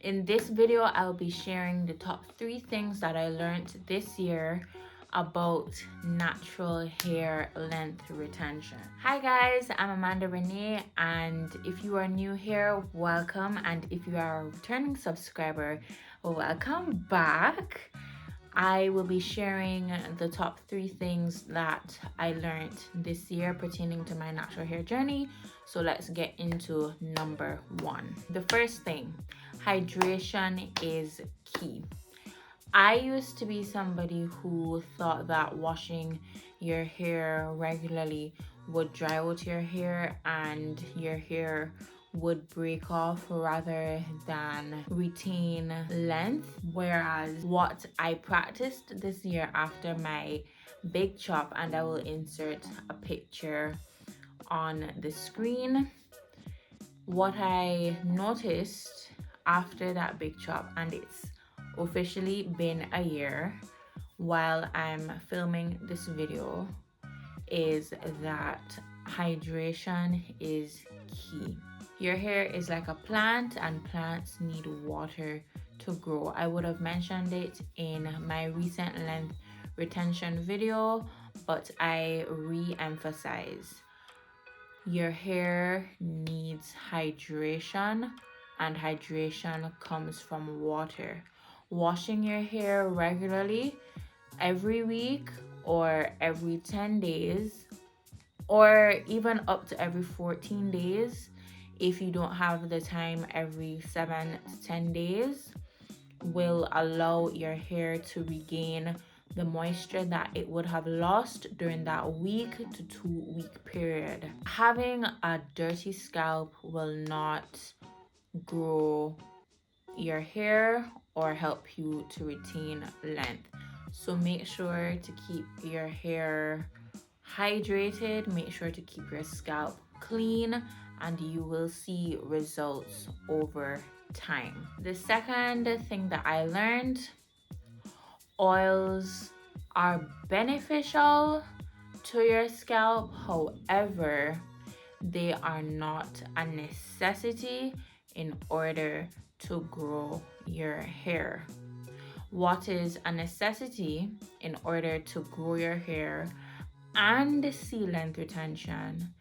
In this video, I'll be sharing the top 3 things that I learned this year about natural hair length retention. Hi guys, I'm Amanda Renee, and if you are new here, welcome, and if you are a returning subscriber, welcome back. I will be sharing the top 3 things that I learned this year pertaining to my natural hair journey. So let's get into number 1. The first thing, hydration is key. I used to be somebody who thought that washing your hair regularly would dry out your hair and your hair would break off rather than retain length. Whereas what I practiced this year after my big chop, and I will insert a picture on the screen, what I noticed after that big chop, and it's officially been a year while I'm filming this video, is that hydration is key. Your hair is like a plant, and plants need water to grow. I would have mentioned it in my recent length retention video, but I re-emphasize. Your hair needs hydration, and hydration comes from water. Washing your hair regularly every week or every 10 days or even up to every 14 days if you don't have the time every 7 to 10 days will allow your hair to regain the moisture that it would have lost during that week to 2-week period. Having a dirty scalp will not grow your hair or help you to retain length. So make sure to keep your hair hydrated, make sure to keep your scalp clean, and you will see results over time. The second thing that I learned, oils are beneficial to your scalp, however, they are not a necessity in order to grow your hair. What is a necessity in order to grow your hair and see length retention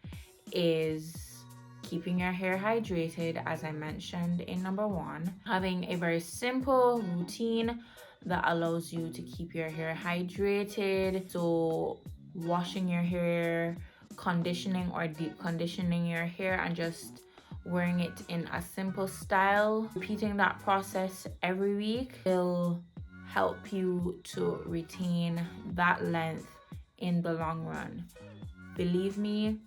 is keeping your hair hydrated, as I mentioned in number 1, having a very simple routine that allows you to keep your hair hydrated. So washing your hair, conditioning or deep conditioning your hair, and just wearing it in a simple style. Repeating that process every week will help you to retain that length in the long run. Believe me,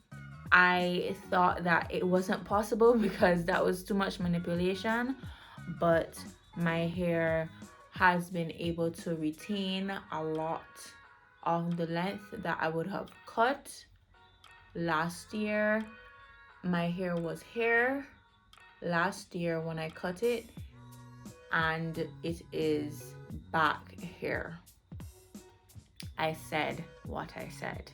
I thought that it wasn't possible because that was too much manipulation, but my hair has been able to retain a lot of the length that I would have cut last year. My hair was hair last year when I cut it, and it is back hair. I said what I said.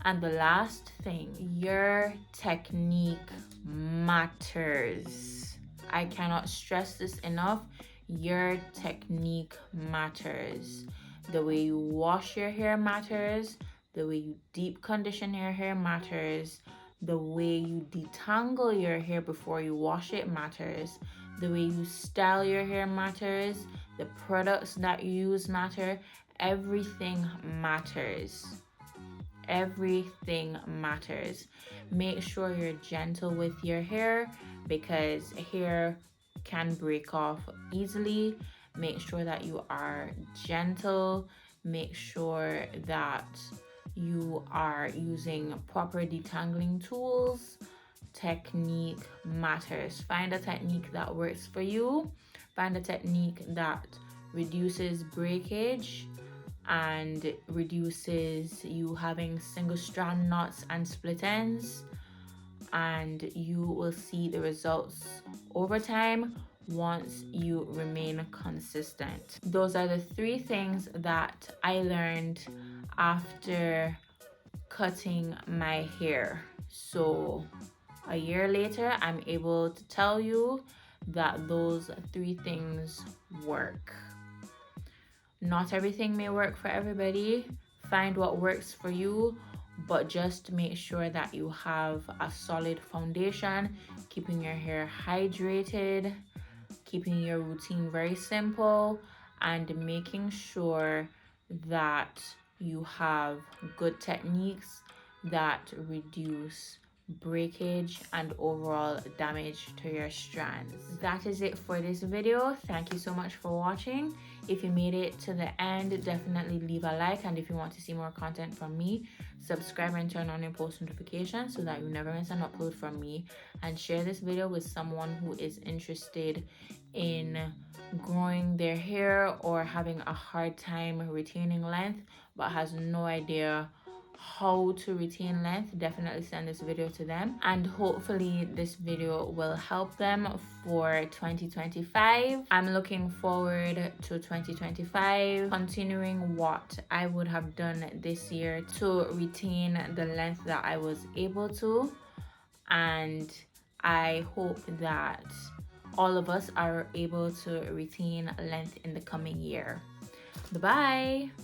And the last thing, your technique matters. I cannot stress this enough. Your technique matters. The way you wash your hair matters. The way you deep condition your hair matters. The way you detangle your hair before you wash it matters. The way you style your hair matters. The products that you use matter. Everything matters. Everything matters. Make sure you're gentle with your hair because hair can break off easily. Make sure that you are gentle. Make sure that you are using proper detangling tools. Technique matters. Find a technique that works for you. Find a technique that reduces breakage and reduces you having single strand knots and split ends, and you will see the results over time once you remain consistent. Those are the 3 things that I learned after cutting my hair. So a year later, I'm able to tell you that those 3 things work. Not everything may work for everybody. Find what works for you, but just make sure that you have a solid foundation, keeping your hair hydrated, keeping your routine very simple, and making sure that you have good techniques that reduce breakage and overall damage to your strands. That is it for this video. Thank you so much for watching. If you made it to the end, definitely leave a like, and if you want to see more content from me, subscribe and turn on your post notifications so that you never miss an upload from me, and share this video with someone who is interested in growing their hair or having a hard time retaining length but has no idea how to retain length. Definitely send this video to them, and hopefully this video will help them for 2025. I'm looking forward to 2025 continuing what I would have done this year to retain the length that I was able to, and I hope that all of us are able to retain length in the coming year. Bye bye.